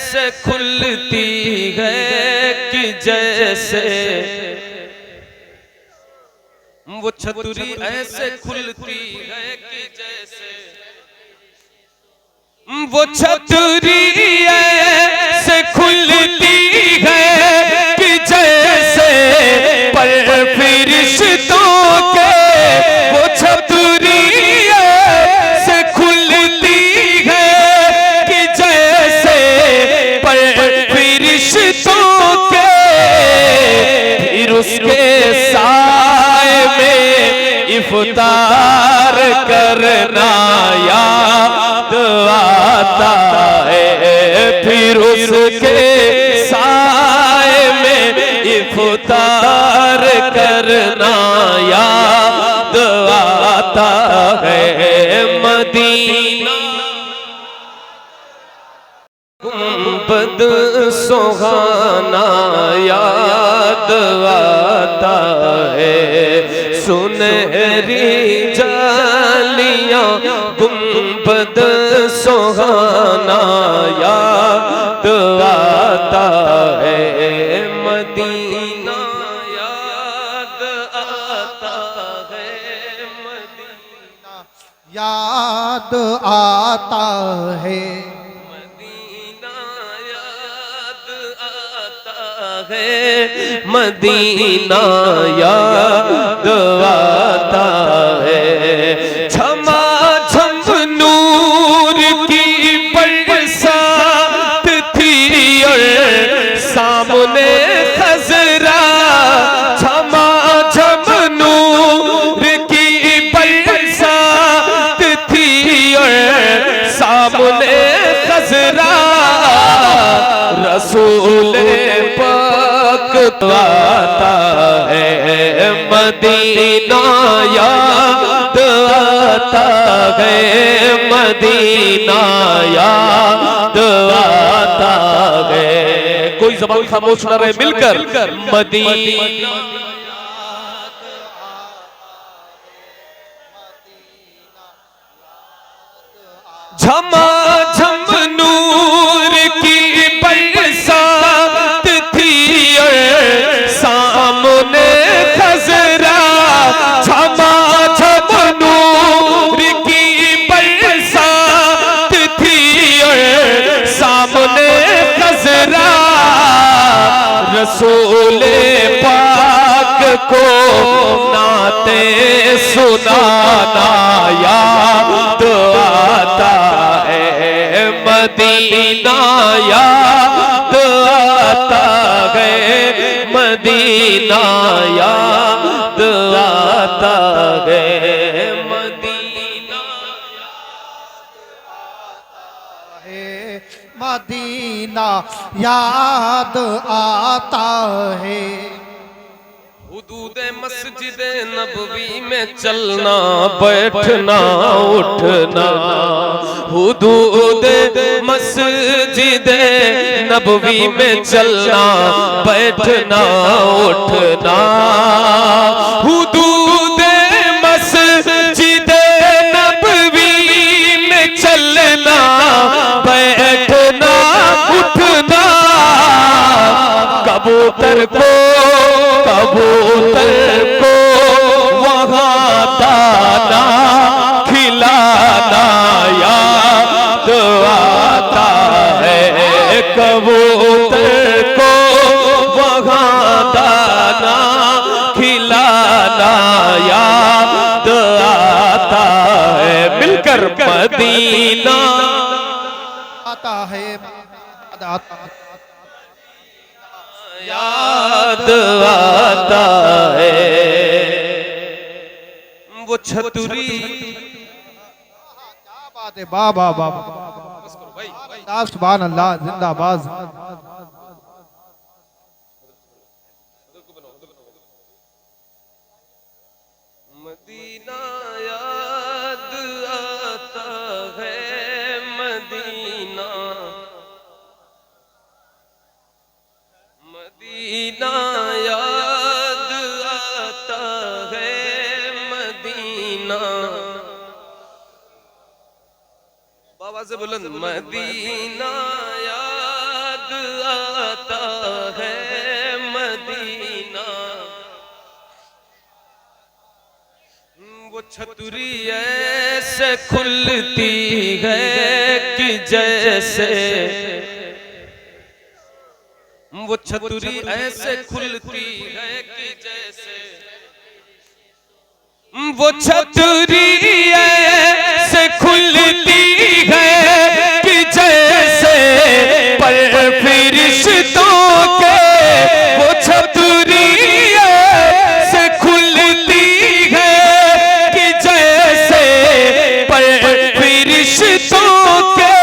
ऐसे खुलती है कि जैसे वो छतरी ऐसे खुलती है कि जैसे वो छतरी ऐसे खुलती है कि जैसे पर फरिश्तों के वो छतरी ऐसे खुलती है कि जैसे पर फरिश्तों के फिर उसके साए में इफ्तार करना याद आता है। फिर उसके साए में इफ्तार करना याद आता है। मदीना गुंबद सुहाना याद आता है। सुनहरी जालियां गुंबद सुहाना याद आता है। मदीना याद आता है। मदीना याद आता है। मदीना याद आता है। झमा झम नूर की बरसात थी और सामने खजरा। झमा झम नूर की बरसात थी और सामने खजरा। रसूल आता है। मदीना याद आता है। मदीना याद आता है। कोई ज़बान खामोश न रहे, मिलकर मदीना झमा झम नूर की बरसात थी और सामने खजरा। झमा झम नूर की बरसात थी और सामने खजरा। रसूल पाक को नाते सुनाना याद आता है। मदीना याद आता है। मदीना याद आता है। मदीना मदीना याद आता है। हुदूदे मस्जिद नबवी में चलना बैठना उठना। हुदूदे मस्जिद नबवी में चलना बैठना उठना। हुदूदे मस्जिद नबवी में चलना बैठना उठना। कबूतर को वहाँ दाना खिलाना याद आता है। कबूतर को वहाँ दाना खिलाना याद आता है। मिलकर मदीना आता है। याद आता है। वो छतरी क्या बात है। बाबा बाबा सुभान अल्लाह जिंदाबाद। मदीना याद आता है। मदीना मदीना याद आता है। मदीना बाबा से बुलंद मदीना याद छतरी ऐसे खुलती है कि जैसे, वो छतरी ऐसे खुलती है कि जैसे, वो छतरी ऐसे खुलती है कि जैसे, पर फरिश्तों के वो छतरी ऐसे खुलती है कि जैसे, पर फरिश्तों के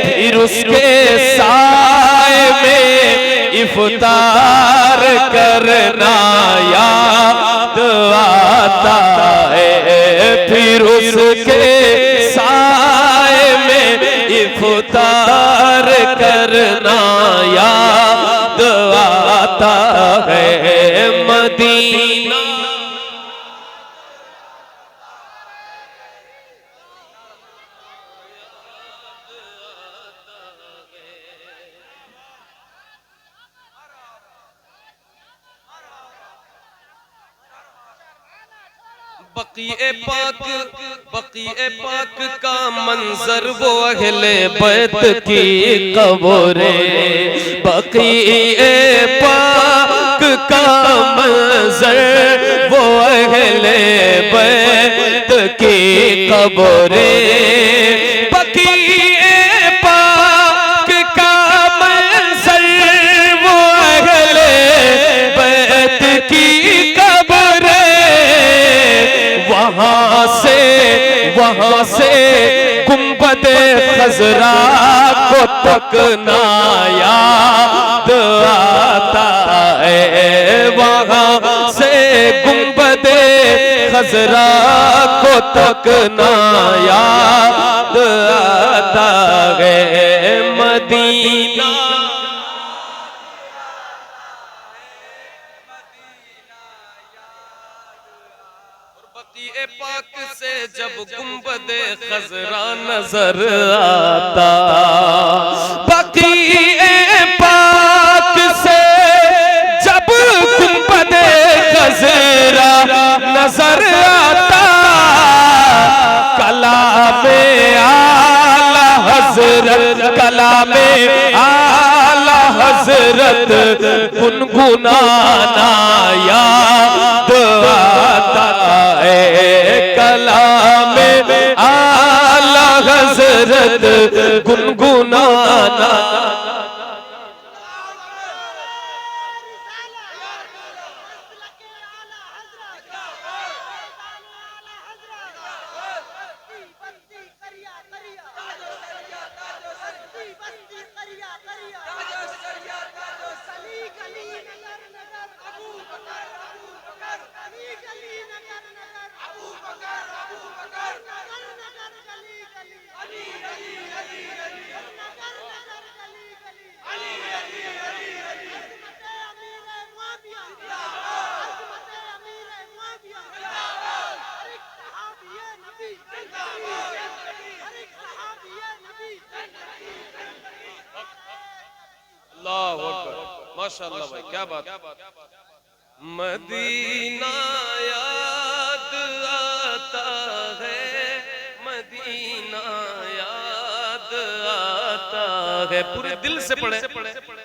फिर उसके साए में इफ्तार करना याद आता है, फिर उसके साए में इफ्तार करना याद आता है। मदीना बक़ीए पाक का मंजर वो अहले बैत की कब्रें, बक़ीए पाक का मंजर वो अहले बैत की कब्रें, बक़ीए पाक का मंजर वो अहले बैत की वहाँ से गुंबदे खजरा को तकना याद आता है, वहाँ से गुंबदे खजरा को तकना याद आता है। मदीना बक़ीए पाक से जब गुंबदे खजरा नजर आता, बक़ीए पाक से जब गुंबदे खजरा नजर आता, कलामे आला हजरत, कलामे आला हजरत गुनगुनाना याद आता है, कलामे आला हजरत गुनगुनाना। माशाअल्लाह भाई, क्या बात। मदीना याद आता है, मदीना याद आता है। पूरे दिल से पढ़े,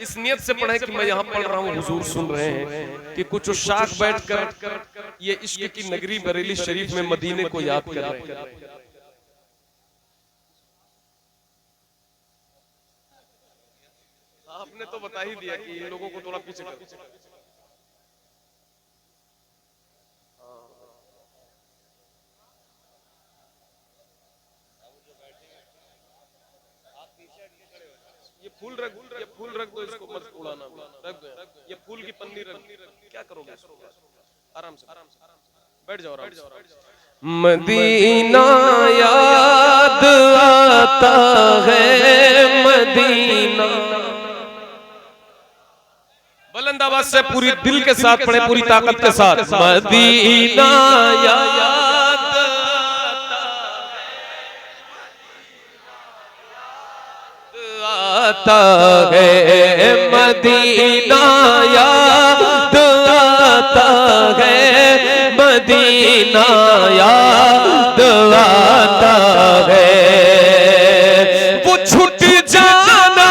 इस नियत से पढ़े कि मैं यहाँ पढ़ रहा हूँ, हुजूर सुन रहे हैं, कि कुछ शाख बैठकर ये इश्क की नगरी बरेली शरीफ में मदीने को याद कर रहे हैं। आपने तो बता ही दिया कि इन लोगों को थोड़ा पीछे कर। ये फूल रख दो, इसको मत उड़ाना, रख दो। ये फूल की पन्नी रख, क्या करोगे? आराम से बैठ जाओ, आराम से। मदीना याद आता है, मदीना। बुलंद आवाज से पूरी दिल के साथ पढ़े, पूरी ताकत के साथ। मदीना याद आता है, मदीना याद आता है, मदीना याद आता है। वो छूट जाना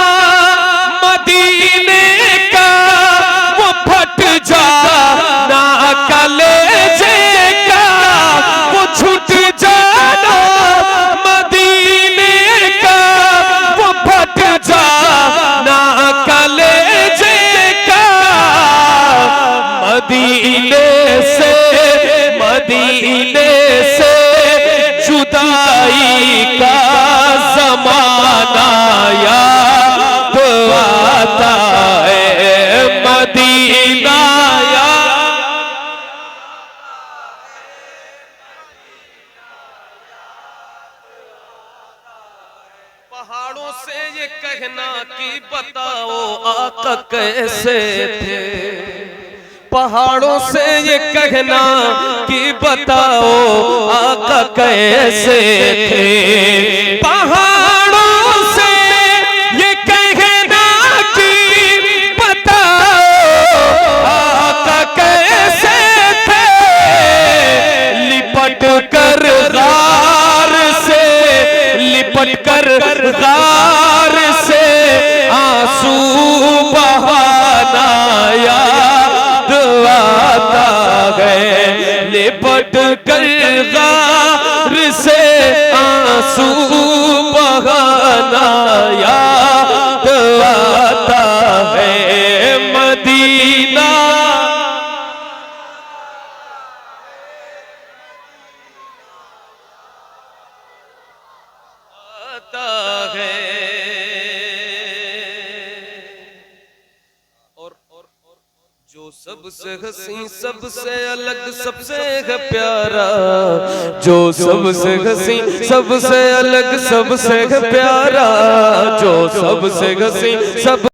मदीने का, वो फट जाना कलेजे का, वो छूट जाना मदीने का, वो फट जाना कलेजे का। मदीने से जुदाई का ज़माना याद आता है। मदीना पहाड़ों से ये कहना कि बताओ आका कैसे थे। पहाड़ों से ये कहना कि बताओ आका कैसे थे। पहाड़ों से ये कहना कि बताओ आका कैसे थे। लिपट कर गार से, लिपट कर गार से आंसू बहाना याद आता है। लिपट कर गार से आंसू बहाना याद आता है। मदीना आता है। और जो सबसे हसी, सबसे अलग, सबसे है प्यारा, जो सबसे हसी, सबसे अलग, सबसे है प्यारा, जो सबसे हसी, सब